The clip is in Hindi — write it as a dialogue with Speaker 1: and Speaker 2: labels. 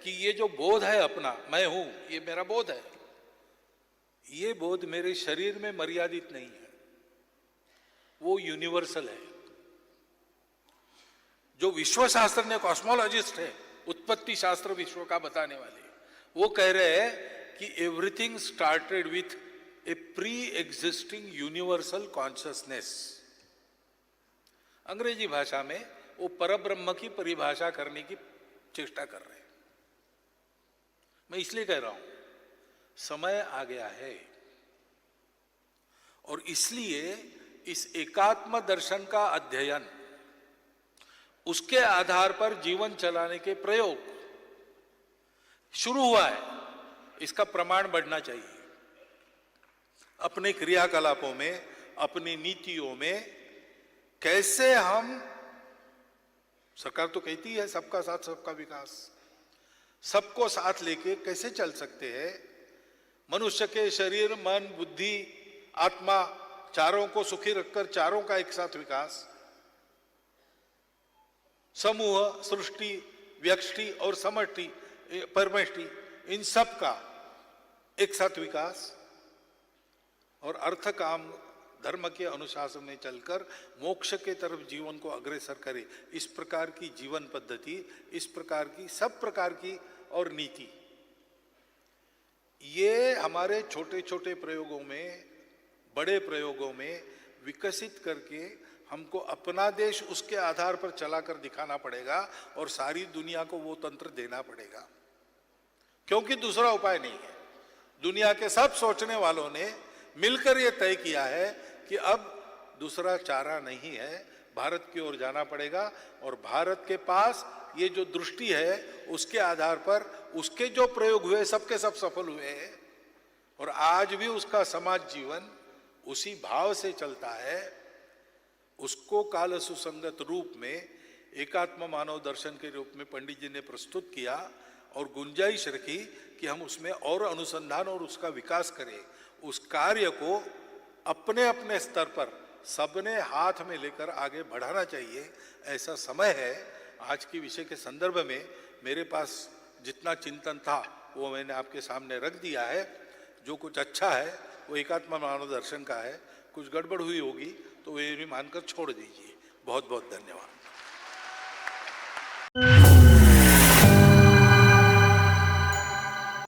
Speaker 1: कि ये जो बोध है अपना, मैं हूं, ये मेरा बोध है, ये बोध मेरे शरीर में मर्यादित नहीं है, वो यूनिवर्सल है। जो विश्व शास्त्र ने, कॉस्मोलॉजिस्ट है, उत्पत्ति शास्त्र विश्व का बताने वाले, वो कह रहे हैं कि everything started with A pre existing universal consciousness. अंग्रेजी भाषा में वो परब्रह्म की परिभाषा करने की चेष्टा कर रहे हैं। मैं इसलिए कह रहा हूं समय आ गया है, और इसलिए इस एकात्म दर्शन का अध्ययन, उसके आधार पर जीवन चलाने के प्रयोग शुरू हुआ है, इसका प्रमाण बढ़ना चाहिए। अपने क्रियाकलापों में, अपनी नीतियों में कैसे हम, सरकार तो कहती है सबका साथ सबका विकास, सबको साथ लेके कैसे चल सकते हैं। मनुष्य के शरीर, मन, बुद्धि, आत्मा, चारों को सुखी रखकर चारों का एक साथ विकास, समूह, सृष्टि, व्यष्टि और समष्टि, परमष्टि, इन सब का एक साथ विकास, और अर्थ काम धर्म के अनुशासन में चलकर मोक्ष के तरफ जीवन को अग्रसर करे, इस प्रकार की जीवन पद्धति, इस प्रकार की सब प्रकार की और नीति, ये हमारे छोटे छोटे प्रयोगों में, बड़े प्रयोगों में विकसित करके हमको अपना देश उसके आधार पर चलाकर दिखाना पड़ेगा, और सारी दुनिया को वो तंत्र देना पड़ेगा, क्योंकि दूसरा उपाय नहीं है। दुनिया के सब सोचने वालों ने मिलकर ये तय किया है कि अब दूसरा चारा नहीं है, भारत की ओर जाना पड़ेगा, और भारत के पास ये जो दृष्टि है उसके आधार पर उसके जो प्रयोग हुए सबके सब सफल हुए हैं, और आज भी उसका समाज जीवन उसी भाव से चलता है। उसको काल सुसंगत रूप में एकात्म मानव दर्शन के रूप में पंडित जी ने प्रस्तुत किया, और गुंजाइश रखी कि हम उसमें और अनुसंधान और उसका विकास करें। उस कार्य को अपने अपने स्तर पर सबने हाथ में लेकर आगे बढ़ाना चाहिए, ऐसा समय है। आज के विषय के संदर्भ में मेरे पास जितना चिंतन था वो मैंने आपके सामने रख दिया है। जो कुछ अच्छा है वो एकात्म मानव दर्शन का है, कुछ गड़बड़ हुई होगी तो ये भी मानकर छोड़ दीजिए। बहुत बहुत धन्यवाद।